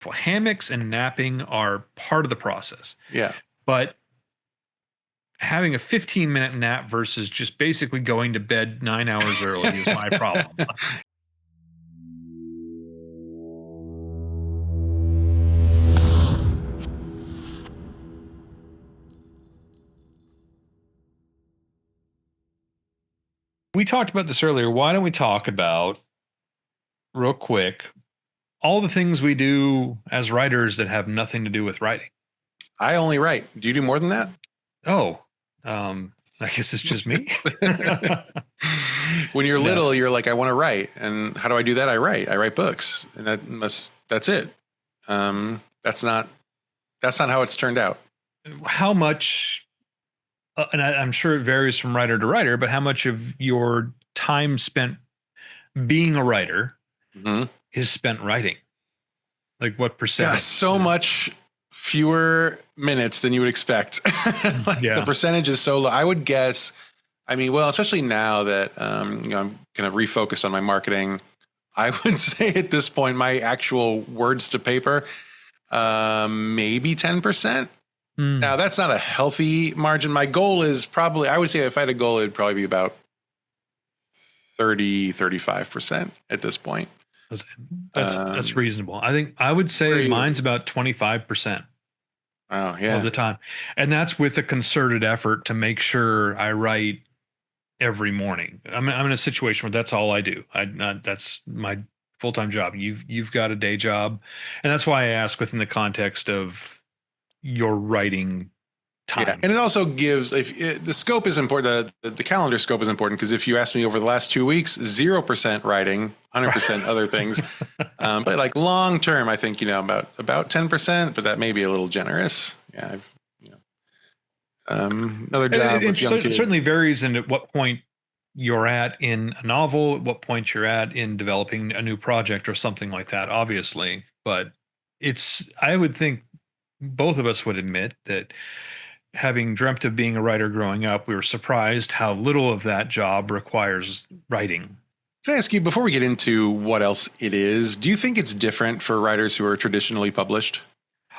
Hammocks and napping are part of the process, Yeah. but having a 15-minute nap versus just basically going to bed 9 hours early is my problem. We talked about this earlier. Why don't we talk about, real quick, all the things we do as writers that have nothing to do with writing? I only write. Do you do more than that? Oh, I guess it's just me. When you're No. little, you're like, I want to write. And how do I do that? I write books, and that's it. That's not how it's turned out. How much, and I'm sure it varies from writer to writer, but how much of your time spent being a writer is spent writing? Like what percentage? Yeah, so much fewer minutes than you would expect. The percentage is so low. I would guess, well, especially now that I'm going to refocus on my marketing, I would say at this point, my actual words to paper, maybe 10%. Now, that's not a healthy margin. My goal is probably, I would say if I had a goal, it'd probably be about 35% at this point. That's reasonable. I think I would say mine's about 25%. Oh, yeah. Of the time. And that's with a concerted effort to make sure I write every morning. I'm in a situation where that's all I do. That's my full-time job. You've got a day job. And that's why I ask within the context of your writing time. Yeah. And it also gives, the scope is important. The calendar scope is important, because if you ask me over the last 2 weeks, 0% writing, 100% other things. But like long term, I think, about 10%, but that may be a little generous. Yeah. Another job. It certainly varies in at what point you're at in a novel, at what point you're at in developing a new project or something like that, obviously. But I would think both of us would admit that, having dreamt of being a writer growing up, we were surprised how little of that job requires writing. Can I ask you, before we get into what else it is, do you think it's different for writers who are traditionally published?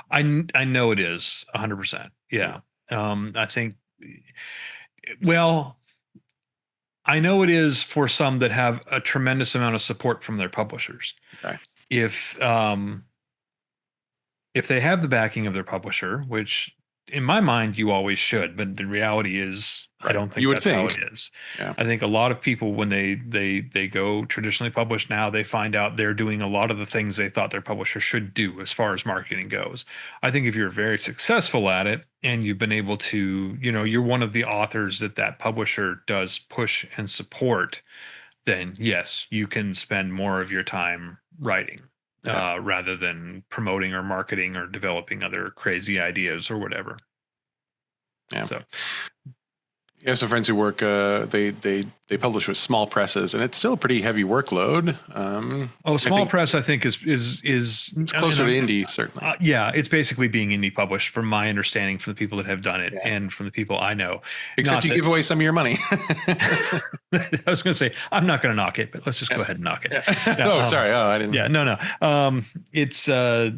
I know it is 100%. Yeah. I think, well, I know it is for some that have a tremendous amount of support from their publishers. Okay. If they have the backing of their publisher, which in my mind you always should, but the reality is I don't think that's how it is. Yeah. I think a lot of people, when they go traditionally published now, they find out they're doing a lot of the things they thought their publisher should do as far as marketing goes. I think if you're very successful at it and you've been able to, you're one of the authors that publisher does push and support, then yes, you can spend more of your time writing. Rather than promoting or marketing or developing other crazy ideas or whatever. Yeah. So, you have some friends who work. They publish with small presses, and it's still a pretty heavy workload. Small press, I think is it's closer to indie, certainly. Yeah, it's basically being indie published, from my understanding, from the people that have done it and from the people I know. Except you give away some of your money. I was going to say, I'm not going to knock it, but let's just go ahead and knock it. Yeah. Sorry. I didn't. Yeah, no. It's I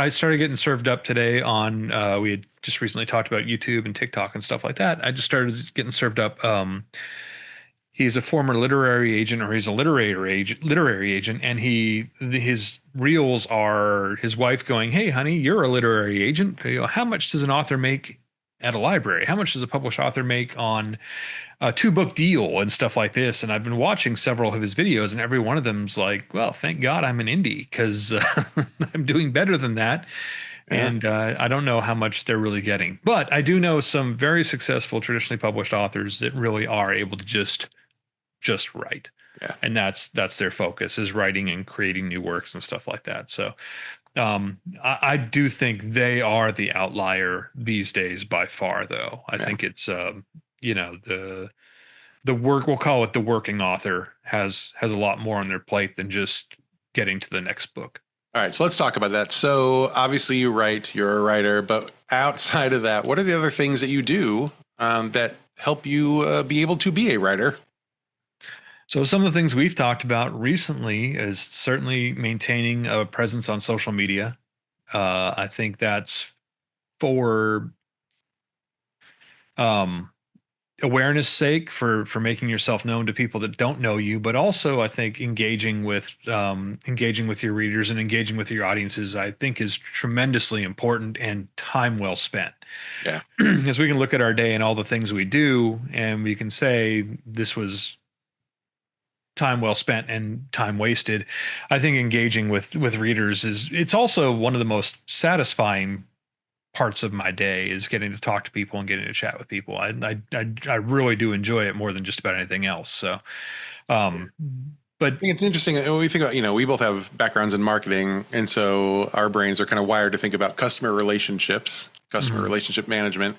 started getting served up today on. We had just recently talked about YouTube and TikTok and stuff like that. I just started getting served up. He's a former literary agent, or he's a literary agent, and his reels are his wife going, "Hey, honey, you're a literary agent. How much does an author make at a library? How much does a published author make on a 2-book deal and stuff like this?" And I've been watching several of his videos, and every one of them's like, well, thank God I'm an indie, because I'm doing better than that. Yeah. And I don't know how much they're really getting. But I do know some very successful traditionally published authors that really are able to just write. Yeah. And that's their focus, is writing and creating new works and stuff like that. So I do think they are the outlier these days by far, though. I think it's the work, we'll call it the working author, has a lot more on their plate than just getting to the next book. All right, so let's talk about that. So obviously you write, you're a writer, but outside of that, what are the other things that you do that help you be able to be a writer? So some of the things we've talked about recently is certainly maintaining a presence on social media. I think that's for um, awareness sake, for making yourself known to people that don't know you, but also I think engaging with your readers and engaging with your audiences, I think is tremendously important and time well spent. Yeah. As we can look at our day and all the things we do, and we can say this was time well spent and time wasted. I think engaging with readers is it's also one of the most satisfying parts of my day is getting to talk to people and getting to chat with people. I really do enjoy it more than just about anything else. So, um, but I think it's interesting when we think about, we both have backgrounds in marketing. And so our brains are kind of wired to think about customer relationships, customer mhm, relationship management.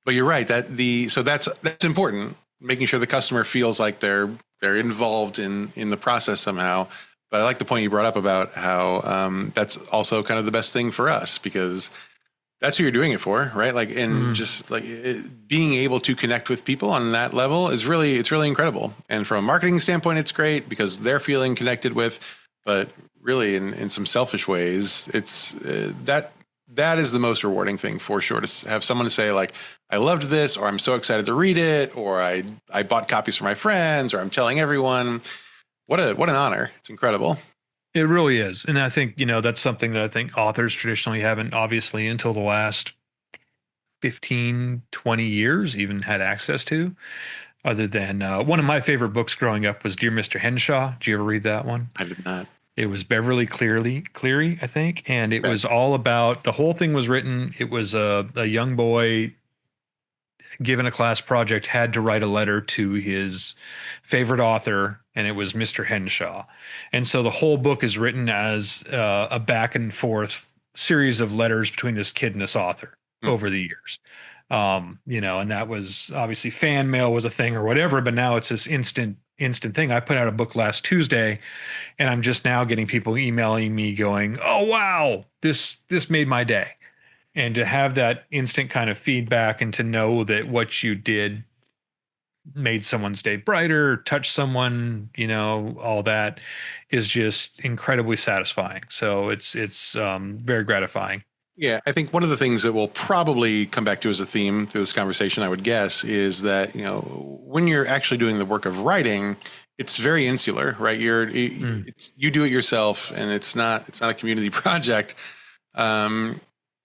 But you're right so that's important, making sure the customer feels like they're involved in the process somehow. But I like the point you brought up about how that's also kind of the best thing for us, because that's who you're doing it for, right? Like, and mhm. just like being able to connect with people on that level it's really incredible. And from a marketing standpoint, it's great because they're feeling connected with, but really in some selfish ways, it's that is the most rewarding thing for sure, to have someone to say like, I loved this, or I'm so excited to read it, or I bought copies for my friends, or I'm telling everyone. What an honor. It's incredible. It really is. And I think, that's something that I think authors traditionally haven't obviously until the last 15, 20 years even had access to, other than one of my favorite books growing up was Dear Mr. Henshaw. Did you ever read that one? I did not. It was Beverly Cleary, I think, and it Okay. was all about the whole thing was written. It was a young boy given a class project had to write a letter to his favorite author, and it was Mr. Henshaw. And so the whole book is written as a back and forth series of letters between this kid and this author Hmm. over the years. And that was obviously fan mail was a thing or whatever, but now it's this instant thing. I put out a book last Tuesday, and I'm just now getting people emailing me going, "Oh wow, this made my day." And to have that instant kind of feedback and to know that what you did made someone's day brighter, touched someone, all that is just incredibly satisfying. So it's very gratifying. Yeah, I think one of the things that we'll probably come back to as a theme through this conversation, I would guess, is that when you're actually doing the work of writing, it's very insular, right? Mm. You do it yourself, and it's not a community project.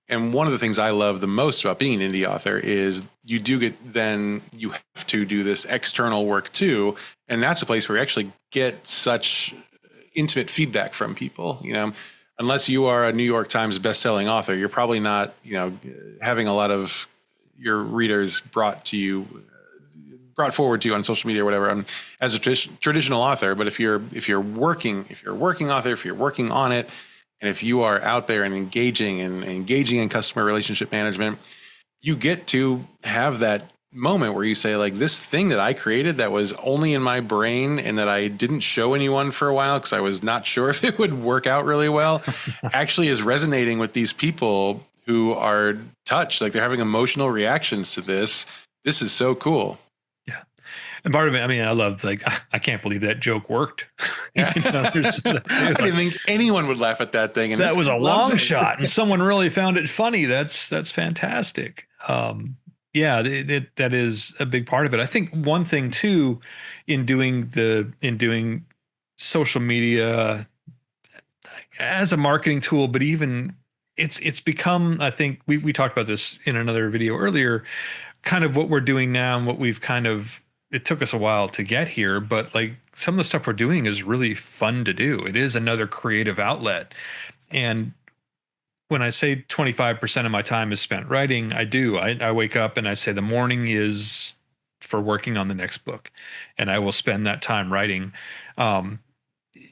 And one of the things I love the most about being an indie author is you have to do this external work too, and that's a place where you actually get such intimate feedback from people. Unless you are a New York Times best-selling author, you're probably not, having a lot of your readers brought forward to you on social media or whatever, as a traditional author. But if you're a working author, if you're working on it, and if you are out there and engaging in customer relationship management, you get to have that moment where you say, like, this thing that I created that was only in my brain and that I didn't show anyone for a while because I was not sure if it would work out really well, actually is resonating with these people who are touched. Like, they're having emotional reactions to this. This is so cool. Yeah. And part of it, I mean, I love like I can't believe that joke worked. Yeah. I didn't think anyone would laugh at that thing. And That this was guy a loves long it. shot, and someone really found it funny. That's fantastic. Yeah, that is a big part of it. I think one thing too, in doing social media as a marketing tool, but even it's become. I think we talked about this in another video earlier. Kind of what we're doing now, and what we've kind of. It took us a while to get here, but like some of the stuff we're doing is really fun to do. It is another creative outlet, and when I say 25% of my time is spent writing, I do. I wake up and I say the morning is for working on the next book, and I will spend that time writing. Um,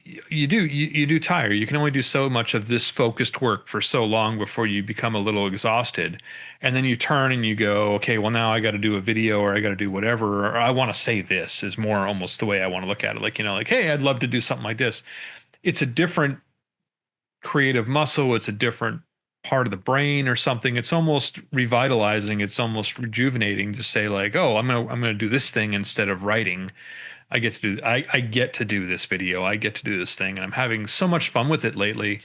you do tire. You can only do so much of this focused work for so long before you become a little exhausted, and then you turn and you go, okay, well now I got to do a video or I got to do whatever, or I want to say this is more almost the way I want to look at it. Like like hey, I'd love to do something like this. It's a different creative muscle. It's a different part of the brain or something. It's almost revitalizing. It's almost rejuvenating to say like, oh, I'm gonna do this thing instead of writing. I get to do this video. I get to do this thing, and I'm having so much fun with it lately.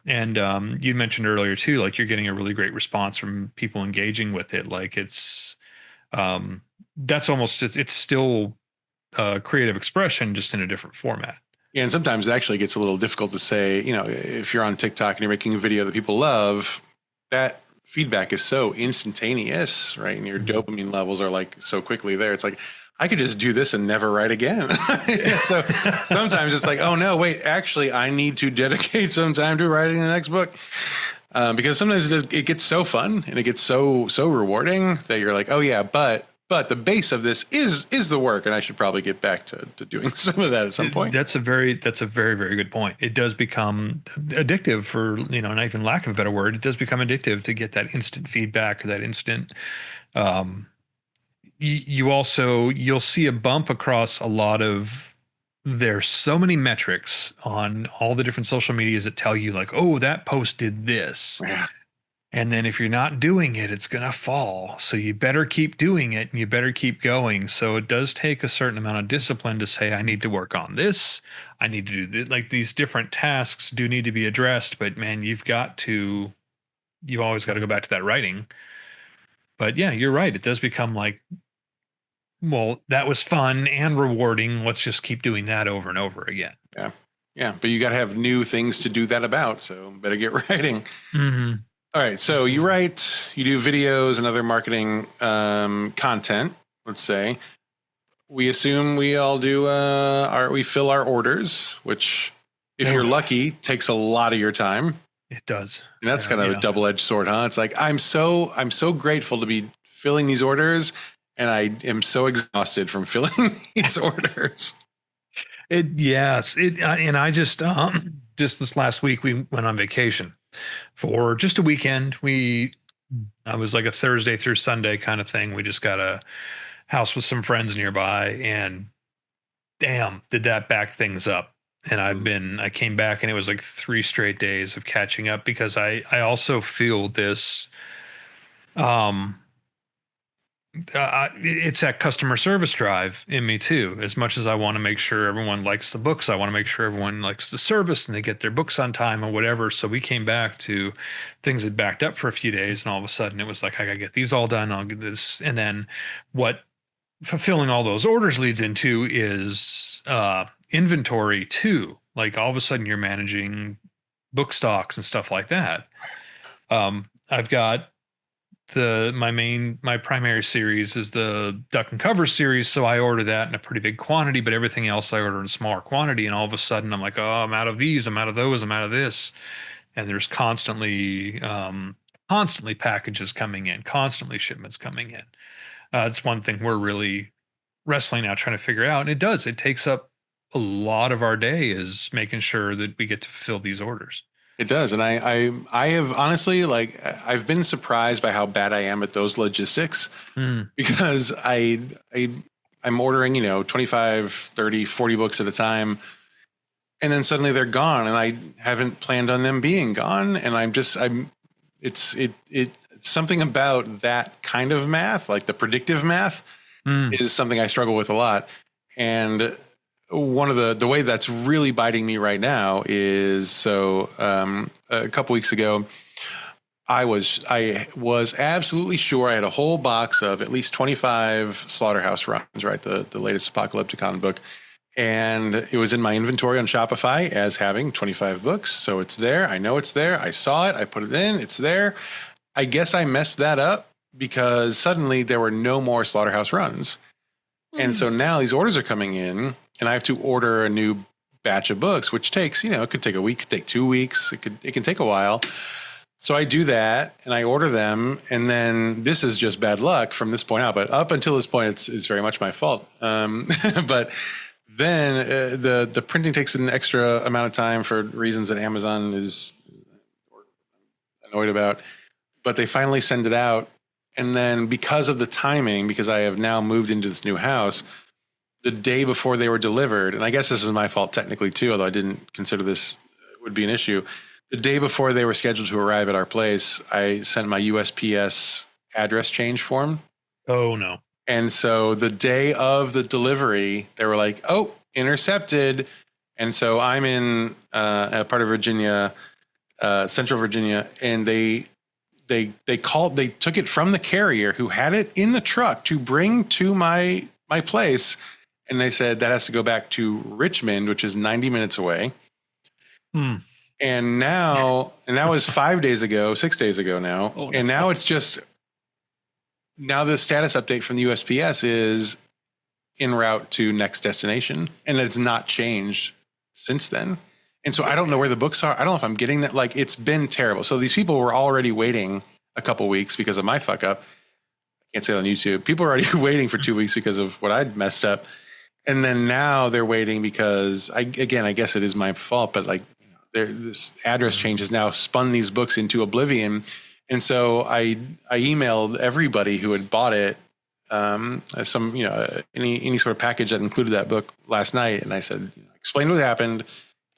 And you mentioned earlier too, like you're getting a really great response from people engaging with it. Like um, that's almost just, it's still creative expression, just in a different format. Yeah, and sometimes it actually gets a little difficult to say, if you're on TikTok and you're making a video that people love, that feedback is so instantaneous, right? And your Mhm. dopamine levels are like so quickly there. It's like, I could just do this and never write again. So sometimes it's like, oh no, wait, actually, I need to dedicate some time to writing the next book. Because sometimes it gets so fun and it gets so rewarding that you're like, oh yeah, but the base of this is the work, and I should probably get back to doing some of that at some point. That's a very, very good point. It does become addictive, for, not even lack of a better word. It does become addictive to get that instant feedback, or that instant. Um, you'll see a bump across a lot of. There's so many metrics on all the different social medias that tell you like, oh, that post did this. Yeah, And then if you're not doing it, it's going to fall. So you better keep doing it, and you better keep going. So it does take a certain amount of discipline to say, I need to work on this. I need to do this. Like, these different tasks do need to be addressed, but man, you always got to go back to that writing. But yeah, you're right. It does become like, well, that was fun and rewarding. Let's just keep doing that over and over again. yeah, yeah. But you got to have new things to do that about. So better get writing. Mm-hmm. All right. So you write, you do videos and other marketing content. Let's say we assume we all do we fill our orders, which if you're lucky takes a lot of your time. It does. And that's kind of a double-edged sword, huh? It's like I'm so grateful to be filling these orders, and I am so exhausted from filling these orders. Yes. And I just this last week we went on vacation for just a weekend. I was like a Thursday through Sunday kind of thing. We just got a house with some friends nearby, and damn, did that back things up. And I came back, and it was like 3 straight days of catching up, because I also feel this, um, it's that customer service drive in me too. As much as I want to make sure everyone likes the books, I want to make sure everyone likes the service and they get their books on time or whatever. So we came back to, things had backed up for a few days, and all of a sudden it was like, I gotta get these all done. I'll get this. And then what fulfilling all those orders leads into is inventory too. Like, all of a sudden you're managing book stocks and stuff like that. I've got my primary series is the Duck and Cover series, so I order that in a pretty big quantity, but everything else I order in smaller quantity. And all of a sudden I'm like, oh, I'm out of these, I'm out of those, I'm out of this. And there's constantly packages coming in, constantly shipments coming in. It's one thing we're really wrestling now, trying to figure out. And it takes up a lot of our day, is making sure that we get to fill these orders. It does, and I have honestly, like, I've been surprised by how bad I am at those logistics, because I'm ordering 25, 30, 40 books at a time, and then suddenly they're gone, and I haven't planned on them being gone, and it's something about that kind of math, like the predictive math, is something I struggle with a lot. And one of the way that's really biting me right now is, a couple weeks ago, I was absolutely sure I had a whole box of at least 25 Slaughterhouse runs, right? The latest Apocalypticon book. And it was in my inventory on Shopify as having 25 books. So it's there. I know it's there. I saw it. I put it in. It's there. I guess I messed that up because suddenly there were no more Slaughterhouse runs. And so now these orders are coming in, and I have to order a new batch of books, which takes, it could take a week, it could take 2 weeks. It can take a while. So I do that and I order them. And then this is just bad luck from this point out. But up until this point, it's very much my fault. But then the printing takes an extra amount of time for reasons that Amazon is annoyed about. But they finally send it out. And then because of the timing, because I have now moved into this new house, the day before they were delivered, and I guess this is my fault technically too, although I didn't consider this would be an issue. The day before they were scheduled to arrive at our place, I sent my USPS address change form. Oh no. And so the day of the delivery, they were like, "Oh, intercepted." And so I'm in a part of Virginia, Central Virginia, and they took it from the carrier who had it in the truck to bring to my place, and they said that has to go back to Richmond, which is 90 minutes away. Hmm. And that was 5 days ago, 6 days ago now. Oh, and now it's just, now the status update from the USPS is en route to next destination, and it's not changed since then. And so I don't know where the books are. I don't know if I'm getting that. Like, it's been terrible. So these people were already waiting a couple weeks because of my fuck up. I can't say it on YouTube. People are already waiting for 2 weeks because of what I'd messed up. And then now they're waiting because I guess it is my fault, but like this address change has now spun these books into oblivion. And so I emailed everybody who had bought it, some, any sort of package that included that book last night. And I said, explain what happened.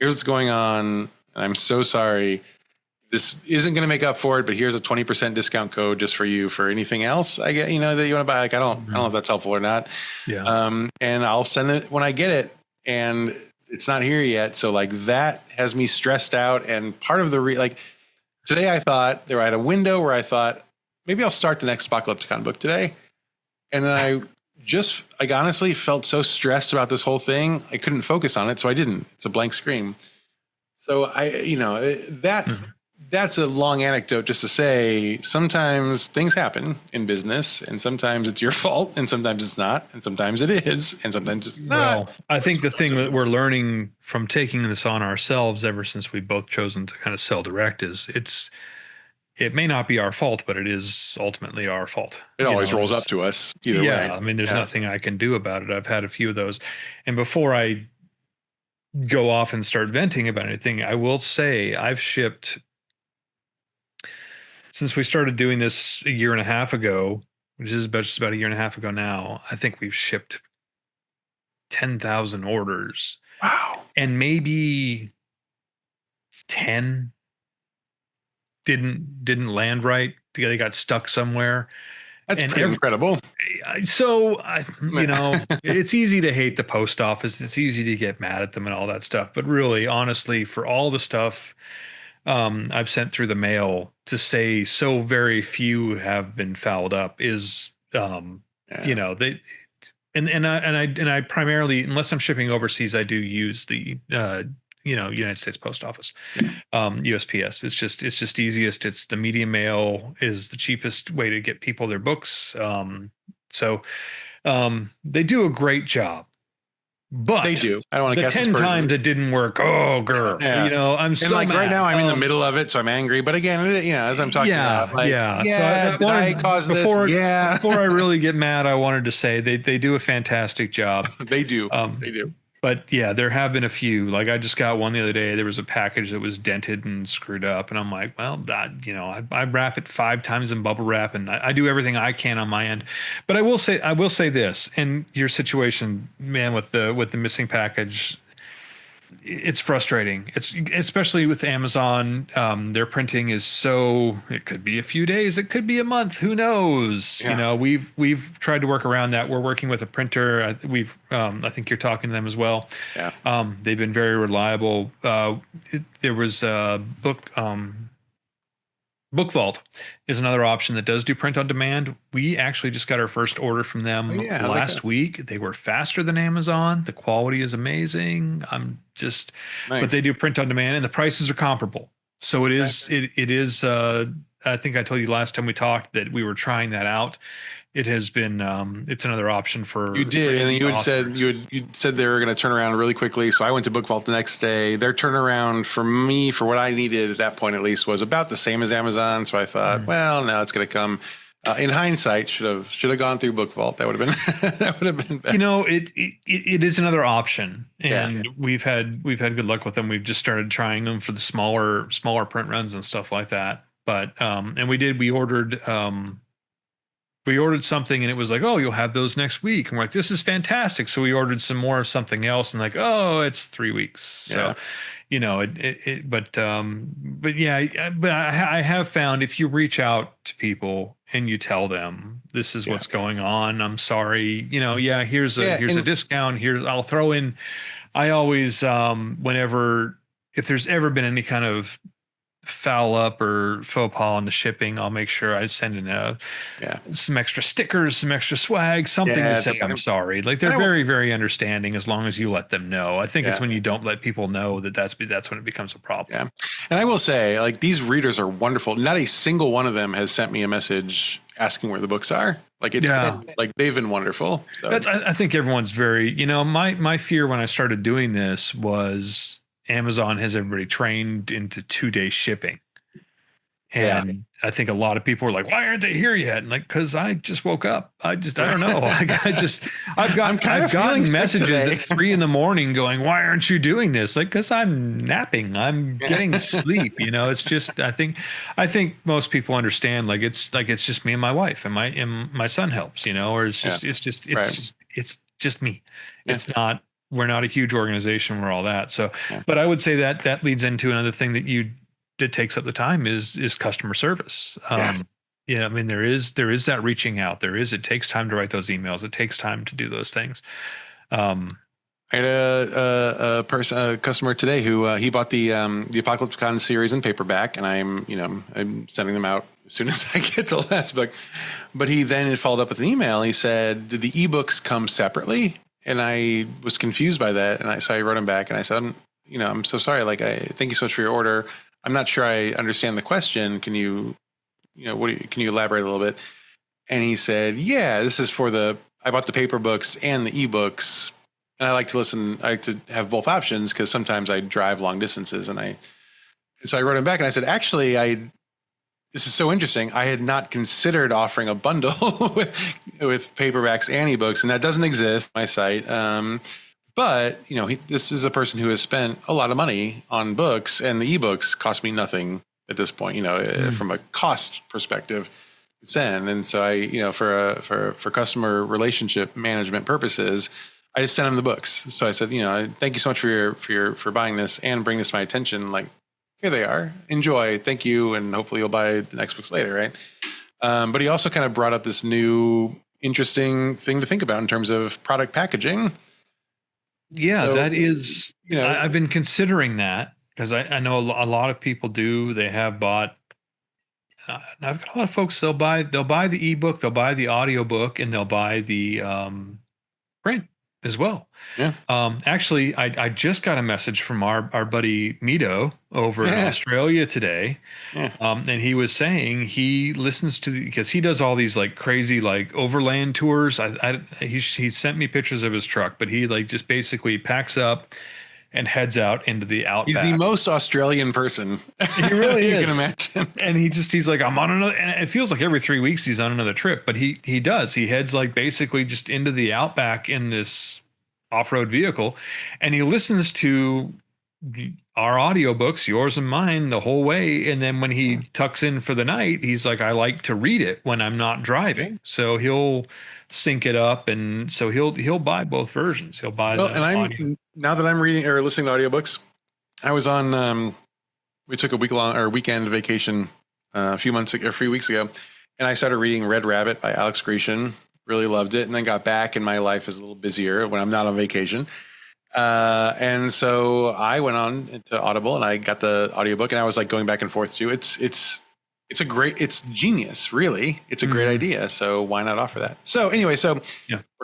Here's what's going on. And I'm so sorry. This isn't going to make up for it, but here's a 20% discount code just for you for anything else I get, that you want to buy. Like, I don't know if that's helpful or not. Yeah. And I'll send it when I get it, and it's not here yet. So like that has me stressed out. And part of the today I thought I had a window where I thought maybe I'll start the next Apocalypticon book today. And then I just honestly felt so stressed about this whole thing. I couldn't focus on it. So I didn't. It's a blank screen. So that's a long anecdote just to say sometimes things happen in business, and sometimes it's your fault, and sometimes it's not, and sometimes it is, and sometimes it's not. Well, I think the thing that we're learning from taking this on ourselves ever since we've both chosen to kind of sell direct is it may not be our fault, but it is ultimately our fault. It always rolls up to us either way. Yeah, I mean, there's nothing I can do about it. I've had a few of those. And before I go off and start venting about anything, I will say I've shipped, since we started doing this a year and a half ago, which is just about a year and a half ago now, I think we've shipped 10,000 orders. Wow. And maybe 10 didn't land right. They got stuck somewhere. That's pretty incredible. So, it's easy to hate the post office. It's easy to get mad at them and all that stuff. But really, honestly, for all the stuff I've sent through the mail, to say so very few have been fouled up is, they, and I primarily, unless I'm shipping overseas, I do use the United States Post Office, USPS. It's just easiest. It's the medium mail is the cheapest way to get people their books. So they do a great job. But they do. I don't want to guess 10 times it didn't work. Oh, girl. Yeah. I'm so like mad. Right now I'm in the middle of it, so I'm angry. But again, as I'm talking about, So I caused this? Yeah. Before I really get mad, I wanted to say they do a fantastic job. They do. They do. But yeah, there have been a few. Like I just got one the other day. There was a package that was dented and screwed up, and I'm like, well, I wrap it 5 times in bubble wrap, and I do everything I can on my end. But I will say this, and your situation, man, with the missing package, it's frustrating. It's especially with Amazon. Their printing is so, it could be a few days, it could be a month, who knows? Yeah. We've tried to work around that. We're working with a printer. I think you're talking to them as well. Yeah. They've been very reliable. There was a Book Vault is another option that does do print on demand. We actually just got our first order from them last week. They were faster than Amazon. The quality is amazing. Nice. But they do print on demand, and the prices are comparable. So it is. I think I told you last time we talked that we were trying that out. It has been. It's another option for you did, and you had said they were going to turn around really quickly. So I went to Book Vault the next day. Their turnaround for me, for what I needed at that point at least, was about the same as Amazon. So I thought, well, now it's going to come. In hindsight, should have gone through Book Vault. That would have been best. It is another option, and we've had good luck with them. We've just started trying them for the smaller print runs and stuff like that. But and we ordered something, and it was like, oh, you'll have those next week. And we're like, this is fantastic. So we ordered some more of something else, and like, oh, it's 3 weeks. So, but I have found if you reach out to people and you tell them, This is Yeah. what's going on. I'm sorry. Yeah, Yeah. here's a And discount. Here, I'll throw in. I always, whenever, if there's ever been any kind of foul up or faux pas on the shipping, I'll make sure I send in yeah. some extra stickers, some extra swag, something to Yeah. say I'm sorry. Like they're And I, very, very understanding as long as you let them know. I think it's yeah. when you don't let people know that's when it becomes a problem. Yeah. And I will say, like, these readers are wonderful. Not a single one of them has sent me a message asking where the books are. Like, it's Yeah. been, like, they've been wonderful. So, I think everyone's very, my fear when I started doing this was Amazon has everybody trained into 2 day shipping. yeah. And I think a lot of people were like, why aren't they here yet? And like, cause I just woke up. I don't know. Like, I'm kind I've of feeling gotten sick messages today. at 3 a.m. going, why aren't you doing this? Like, cause I'm napping. I'm getting sleep. It's just, I think most people understand, it's just me and my wife and my son helps, or Yeah. Right. it's just me. Yeah. It's not, we're not a huge organization. We're all that. So, Yeah. but I would say that leads into another thing that takes up the time is customer service. Yeah. I mean, there is that reaching out. It takes time to write those emails. It takes time to do those things. I had a customer today who he bought the Apocalypse Con series in paperback, and I'm sending them out as soon as I get the last book. But he then followed up with an email. He said, "Did the ebooks come separately?" And I was confused by that, and so I wrote him back, and I said, I'm so sorry. Like, I thank you so much for your order. I'm not sure I understand the question. Can you, can you elaborate a little bit? And he said, yeah, this is I bought the paper books and the ebooks. And I like to have both options because sometimes I drive long distances. So I wrote him back and I said, actually, this is so interesting. I had not considered offering a bundle with paperbacks and ebooks, and that doesn't exist on my site. But this is a person who has spent a lot of money on books, and the ebooks cost me nothing at this point. From a cost perspective, to send. And so for customer relationship management purposes, I just sent him the books. So I said, thank you so much for buying this and bring this to my attention. Like, here they are. Enjoy. Thank you, and hopefully you'll buy the next books later, right? But he also kind of brought up this new interesting thing to think about in terms of product packaging. Yeah, so, that is, I've been considering that because I know a lot of people do. They have bought, I've got a lot of folks, they'll buy the ebook, they'll buy the audiobook, and they'll buy the print as well. Yeah. Actually, I just got a message from our buddy Mito over in Australia today. Yeah. And he was saying he listens to because he does all these like crazy like overland tours. He sent me pictures of his truck, but he like just basically packs up and heads out into the outback. He's the most Australian person. He really is. You can imagine. And he's like, I'm on another, and it feels like every 3 weeks he's on another trip, but he heads like basically just into the outback in this off-road vehicle, and he listens to our audiobooks, yours and mine, the whole way. And then when he tucks in for the night, he's like, I like to read it when I'm not driving. So he'll sync it up, and so he'll buy both versions. He'll buy now that I'm reading or listening to audiobooks, I was on we took a weekend vacation a few weeks ago, and I started reading Red Rabbit by Alex Grecian. Really loved it, and then got back, and my life is a little busier when I'm not on vacation. And so I went on into Audible, and I got the audiobook, and I was like going back and forth too. It's genius, really. It's a great idea. So why not offer that? So anyway, we're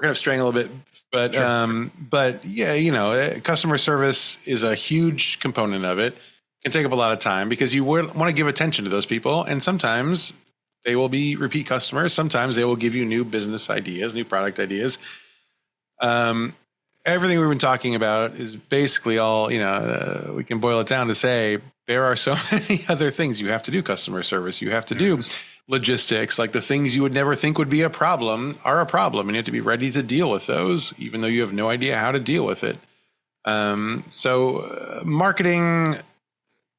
kind of straying a little bit, but sure. But yeah, customer service is a huge component of it. It can take up a lot of time because you want to give attention to those people, and sometimes they will be repeat customers. Sometimes they will give you new business ideas, new product ideas. Everything we've been talking about is basically all, we can boil it down to say there are so many other things you have to do. Customer service, you have to do logistics, like the things you would never think would be a problem are a problem, and you have to be ready to deal with those, even though you have no idea how to deal with it. So marketing,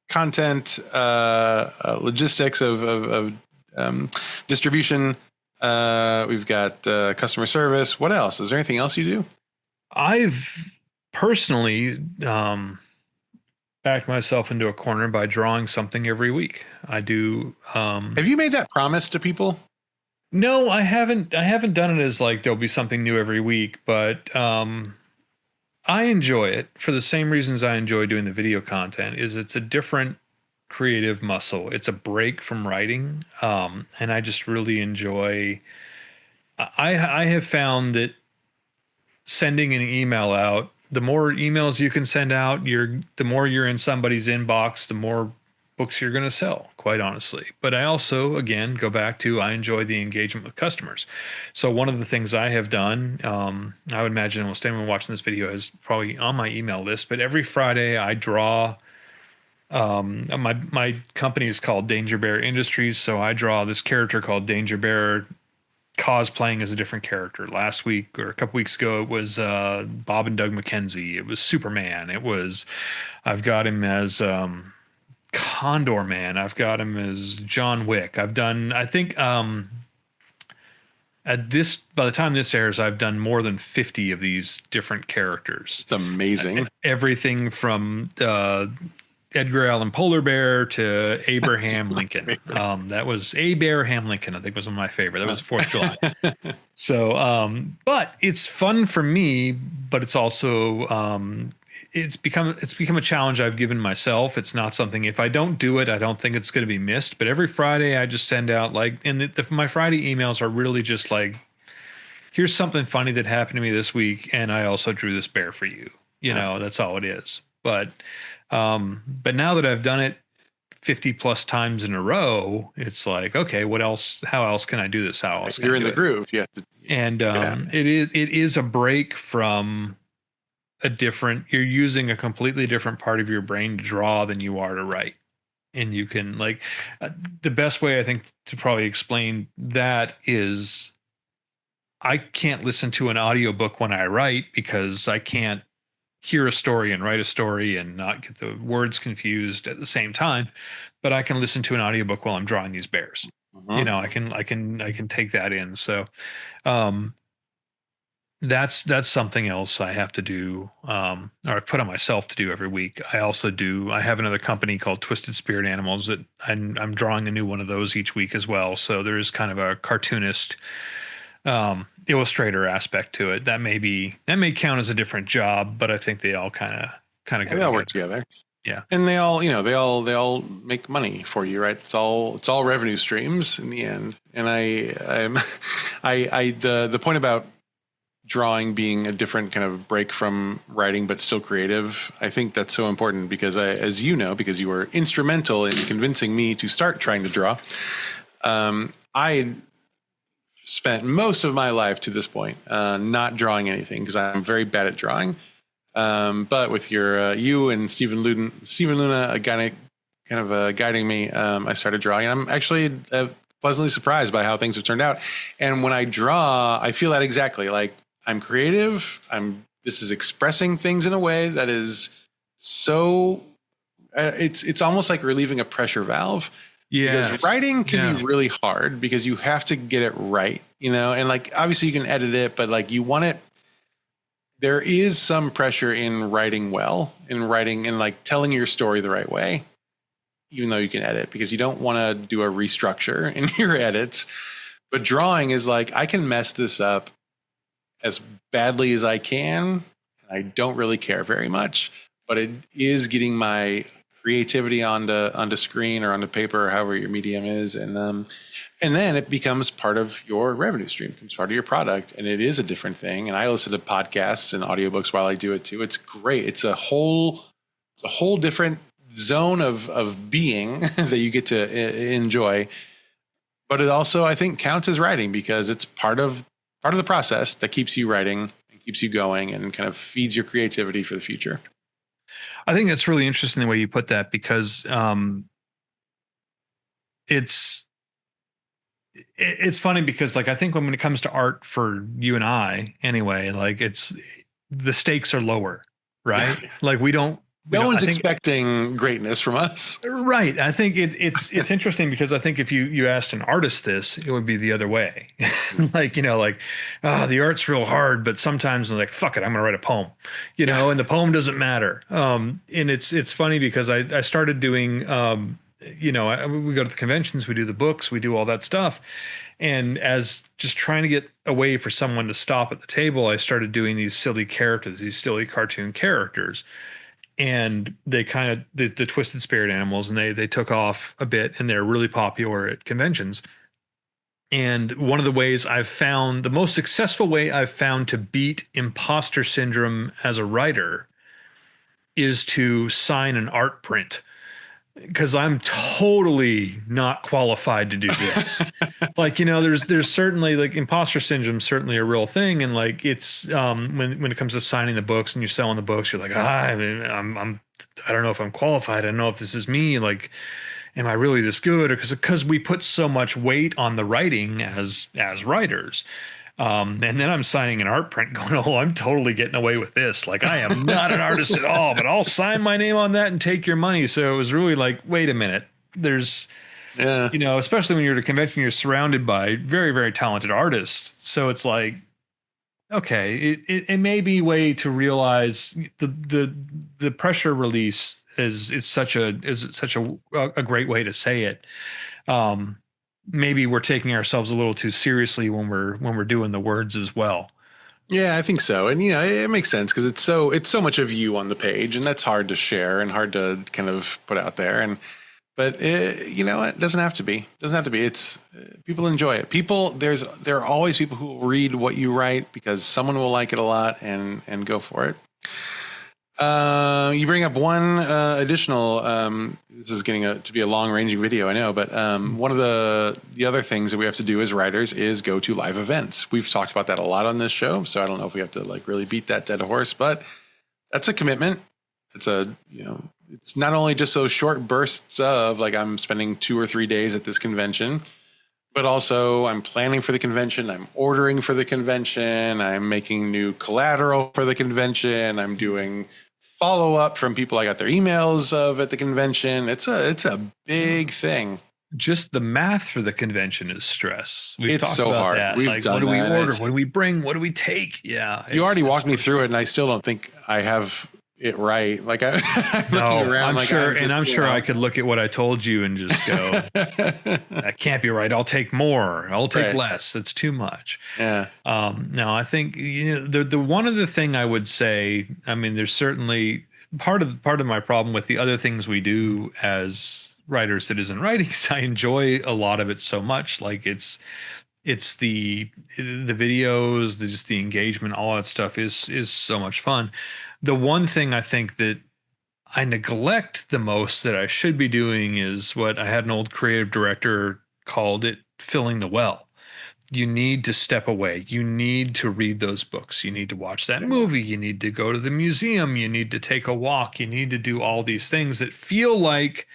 content, logistics of distribution. We've got customer service. What else? Is there anything else you do? I've personally backed myself into a corner by drawing something every week. I do. Have you made that promise to people? No, I haven't done it as like there'll be something new every week, but I enjoy it for the same reasons I enjoy doing the video content. Is it's a different creative muscle. It's a break from writing, and I just really enjoy. I have found that sending an email out, the more emails you can send out, the more you're in somebody's inbox, the more books you're going to sell, quite honestly. But I also, again, go back to I enjoy the engagement with customers. So one of the things I have done, I would imagine almost anyone watching this video is probably on my email list, but every Friday I draw. My company is called Danger Bear Industries, so I draw this character called Danger Bear cosplaying as a different character. Last week or a couple weeks ago, it was Bob and Doug McKenzie. It was Superman. I've got him as Condor Man. I've got him as John Wick. I think, by the time this airs, I've done more than 50 of these different characters. It's amazing. Everything from Edgar Allan Polar Bear to Abraham Lincoln. That was Abraham Lincoln, I think was one of my favorite. That was 4th of July. So, but it's fun for me, but it's also, it's become a challenge I've given myself. It's not something, if I don't do it, I don't think it's going to be missed. But every Friday I just send out my Friday emails are really just like, here's something funny that happened to me this week. And I also drew this bear for you. That's all it is. But now that I've done it 50 plus times in a row, it's like, okay, what else? How else can I do this? How else? You're in the groove. You have to. And it is a break from you're using a completely different part of your brain to draw than you are to write. And you can the best way I think to probably explain that is I can't listen to an audiobook when I write because I can't hear a story and write a story and not get the words confused at the same time, but I can listen to an audiobook while I'm drawing these bears. I can take that in. So that's something else I have to do, or I've put on myself to do every week. I have another company called Twisted Spirit Animals that I'm drawing a new one of those each week as well. So there's kind of a cartoonist illustrator aspect to it. That may count as a different job, but I think they all kind of they all work together. Yeah, and they all make money for you, right? It's all revenue streams in the end. And the point about drawing being a different kind of break from writing, but still creative, I think that's so important because as you know, because you were instrumental in convincing me to start trying to draw. I spent most of my life to this point not drawing anything because I'm very bad at drawing. But with you and Stephen Luna guiding me, I started drawing. And I'm actually pleasantly surprised by how things have turned out. And when I draw, I feel that exactly. Like I'm creative. This is expressing things in a way that is so. It's almost like relieving a pressure valve. Yeah, because writing can be really hard because you have to get it right, and like obviously you can edit it, but like you want it. There is some pressure in writing well, in writing and like telling your story the right way, even though you can edit because you don't want to do a restructure in your edits. But drawing is like I can mess this up as badly as I can. I don't really care very much, but it is getting my creativity onto screen or onto paper or however your medium is, and then it becomes part of your revenue stream, becomes part of your product, and it is a different thing. And I listen to podcasts and audiobooks while I do it too. It's great. It's a whole different zone of being that you get to enjoy. But it also, I think, counts as writing because it's part of the process that keeps you writing and keeps you going and kind of feeds your creativity for the future. I think that's really interesting the way you put that because it's funny because like I think when it comes to art for you and I anyway, like it's the stakes are lower, right? Like no one's expecting greatness from us. Right. I think it's interesting because I think if you asked an artist this, it would be the other way. The art's real hard, but sometimes they're like, fuck it, I'm going to write a poem, and the poem doesn't matter. And it's funny because I started doing, we go to the conventions, we do the books, we do all that stuff. And as just trying to get a way for someone to stop at the table, I started doing these silly characters, these silly cartoon characters. And they kind of the twisted spirit animals, and they took off a bit, and they're really popular at conventions. And one of the ways I've found, the most successful way I've found to beat imposter syndrome as a writer is to sign an art print, because I'm totally not qualified to do this. Like, there's certainly, like, imposter syndrome is certainly a real thing. And like, it's, when it comes to signing the books and you're selling the books, you're like, I mean, I don't know if I'm qualified. I don't know if this is me. Like, am I really this good? Or because we put so much weight on the writing as writers. And then I'm signing an art print going, oh, I'm totally getting away with this. Like, I am not an artist at all, but I'll sign my name on that and take your money. So it was really like, wait a minute. There's, Yeah. especially when you're at a convention, you're surrounded by very, very talented artists. So it's like, okay, it may be a way to realize the pressure release is such a great way to say it. Maybe we're taking ourselves a little too seriously when we're doing the words as well. Yeah, I think so. And it makes sense because it's so much of you on the page, and that's hard to share and hard to kind of put out there. But it doesn't have to be. It doesn't have to be. It's people enjoy it. There are always people who will read what you write because someone will like it a lot and go for it. You bring up one additional. This is getting to be a long-ranging video, I know, but one of the other things that we have to do as writers is go to live events. We've talked about that a lot on this show, so I don't know if we have to like really beat that dead horse, but that's a commitment. It's not only just those short bursts of like I'm spending 2 or 3 days at this convention, but also I'm planning for the convention. I'm ordering for the convention. I'm making new collateral for the convention. I'm doing follow up from people I got their emails of at the convention. It's a big thing. Just the math for the convention is stress. It's talked so about hard. That. We've done what do we order? What do we bring? What do we take? Yeah. You already walked me through it, and I still don't think I have it right. Like I'm looking around. I'm sure I could look at what I told you and just go, that can't be right. I'll take more. I'll take less. It's too much. Yeah. No, I think the one other thing I would say. I mean, there's certainly part of my problem with the other things we do as writers that isn't writing is I enjoy a lot of it so much. Like it's the videos, just the engagement, all that stuff is so much fun. The one thing I think that I neglect the most that I should be doing is what I had an old creative director called it filling the well. You need to step away. You need to read those books. You need to watch that movie. You need to go to the museum. You need to take a walk. You need to do all these things that feel like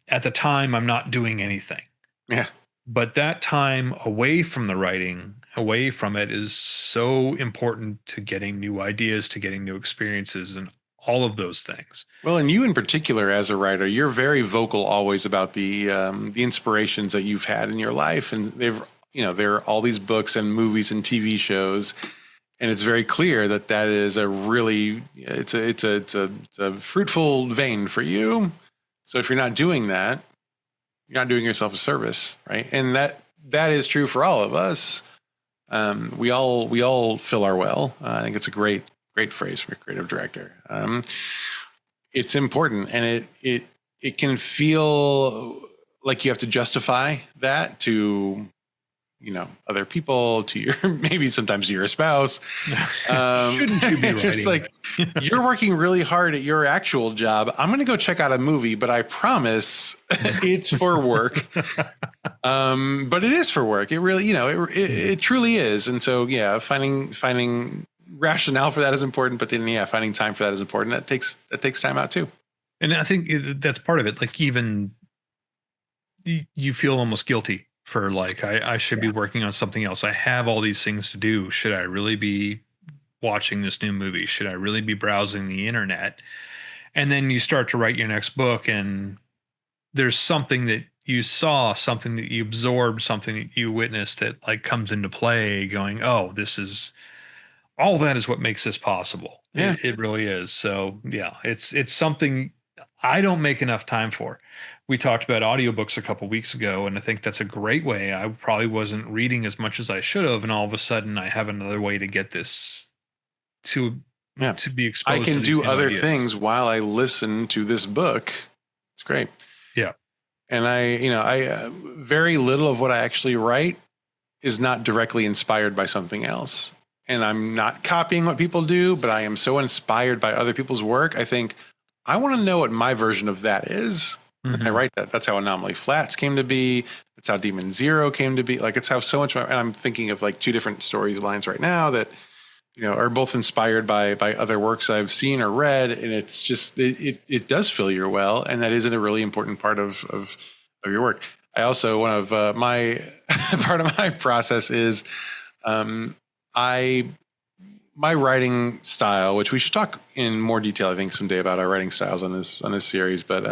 at the time I'm not doing anything. Yeah. But that time away from the writing, away from it, is so important to getting new ideas, to getting new experiences, and all of those things. Well, and you in particular as a writer, you're very vocal always about the inspirations that you've had in your life. And there are all these books and movies and TV shows. And it's very clear that is a really, it's a fruitful vein for you. So if you're not doing that, you're not doing yourself a service, right? And that is true for all of us. We all fill our well. I think it's a great phrase from a creative director. It's important, and it can feel like you have to justify that to other people, to your maybe sometimes to your spouse. Shouldn't you be writing? It's like you're working really hard at your actual job. I'm going to go check out a movie, but I promise it's for work. But it is for work. It really, it truly is. And so, yeah, finding rationale for that is important. But then, finding time for that is important. That takes time out too. And I think that's part of it. Like even you feel almost guilty for like, I should be working on something else. I have all these things to do. Should I really be watching this new movie? Should I really be browsing the internet? And then you start to write your next book, and there's something that you saw, something that you absorbed, something that you witnessed that like comes into play going, oh, this is all that is what makes this possible. Yeah. It really is. So yeah, it's something I don't make enough time for. we talked about audiobooks a couple weeks ago, and I think that's a great way. I probably wasn't reading as much as I should have, and all of a sudden I have another way to get this to Yeah. to be I exposed to can these do new other ideas. things while I listen to this book. It's great. Yeah. And I very little of what I actually write is not directly inspired by something else. And I'm not copying what people do, but I am so inspired by other people's work. I think I want to know what my version of that is. And I Mhm. write that. That's how Anomaly Flats came to be. That's how Demon Zero came to be. Like, it's how so much, and I'm thinking of like two different storylines right now that, are both inspired by other works I've seen or read. And it's just, it does fill your well. And that isn't a really important part of your work. I also, one of my, part of my process is, my writing style, which we should talk in more detail, I think, someday about our writing styles on this series. But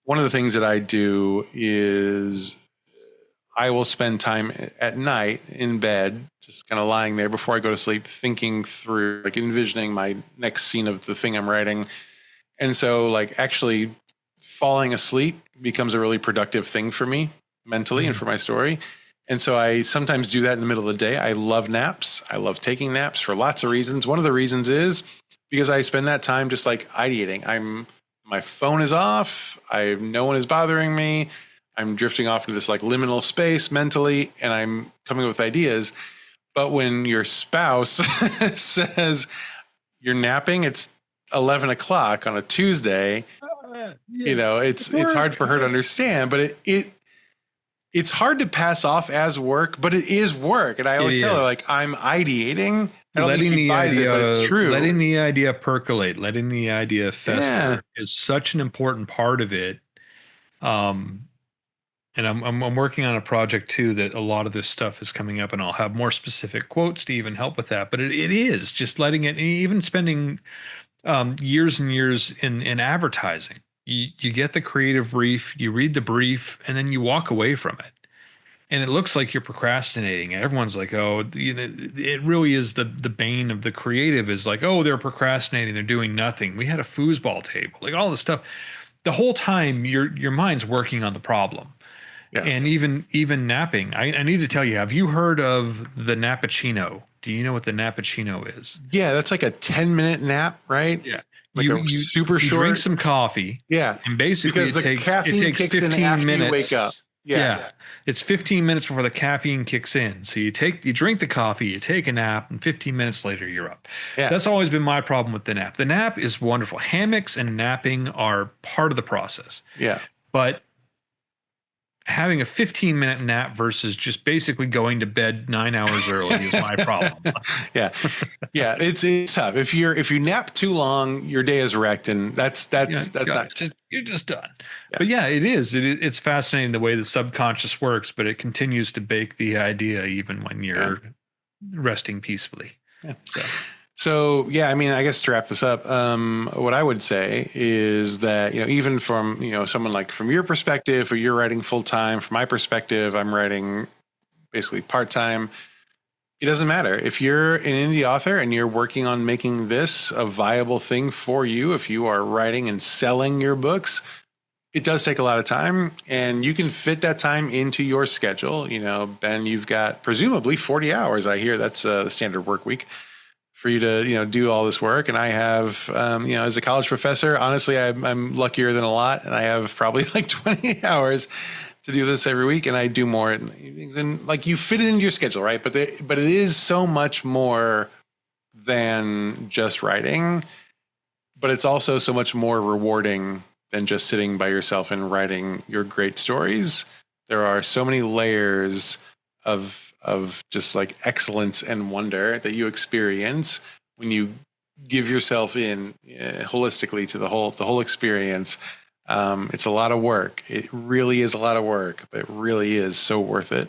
one of the things that I do is I will spend time at night in bed, just kind of lying there before I go to sleep, thinking through, like envisioning my next scene of the thing I'm writing. And so, like, actually falling asleep becomes a really productive thing for me mentally and for my story. And so I sometimes do that in the middle of the day. I love naps. I love taking naps for lots of reasons. One of the reasons is because I spend that time just like ideating. My phone is off. No one is bothering me. I'm drifting off into this like liminal space mentally, and I'm coming up with ideas. But when your spouse says you're napping, it's 11 o'clock on a Tuesday, it's hard for her to understand, but it's hard to pass off as work, but it is work. And I always tell her, like, I'm ideating. I don't think she buys it, but it's true. Letting the idea percolate, letting the idea fester is such an important part of it. And I'm working on a project too that a lot of this stuff is coming up, and I'll have more specific quotes to even help with that. But it is just letting it, even spending years and years in advertising. You get the creative brief, you read the brief, and then you walk away from it. And it looks like you're procrastinating. And everyone's like, oh, it really is the bane of the creative is like, oh, they're procrastinating, they're doing nothing. We had a foosball table, like all this stuff. The whole time your mind's working on the problem. Yeah. And even napping. I need to tell you, have you heard of the Nappuccino? Do you know what the Nappuccino is? Yeah, that's like a 10-minute nap, right? Yeah. Like super short. You drink some coffee. Yeah. And basically because the caffeine kicks 15 in after minutes. You wake up. Yeah. It's 15 minutes before the caffeine kicks in. So you drink the coffee, you take a nap, and 15 minutes later you're up. Yeah. That's always been my problem with the nap. The nap is wonderful. Hammocks and napping are part of the process. Yeah. But having a 15-minute nap versus just basically going to bed 9 hours early is my problem. Yeah. It's tough. If you nap too long, your day is wrecked, and that's not. You're just done. Yeah. But yeah, it's fascinating the way the subconscious works, but it continues to bake the idea even when you're resting peacefully. Yeah. So yeah, I mean, I guess to wrap this up, what I would say is that, even from, someone like from your perspective, or you're writing full time, from my perspective, I'm writing basically part time. It doesn't matter if you're an indie author and you're working on making this a viable thing for you. If you are writing and selling your books, it does take a lot of time, and you can fit that time into your schedule. Ben, you've got presumably 40 hours. I hear that's the standard work week for you to, do all this work. And I have, as a college professor, honestly, I'm luckier than a lot. And I have probably like 20 hours to do this every week. And I do more in the evenings, and like you fit it into your schedule, right? But it is so much more than just writing, but it's also so much more rewarding than just sitting by yourself and writing your great stories. There are so many layers of just like excellence and wonder that you experience when you give yourself in holistically to the whole experience. It's a lot of work. It really is a lot of work, but it really is so worth it.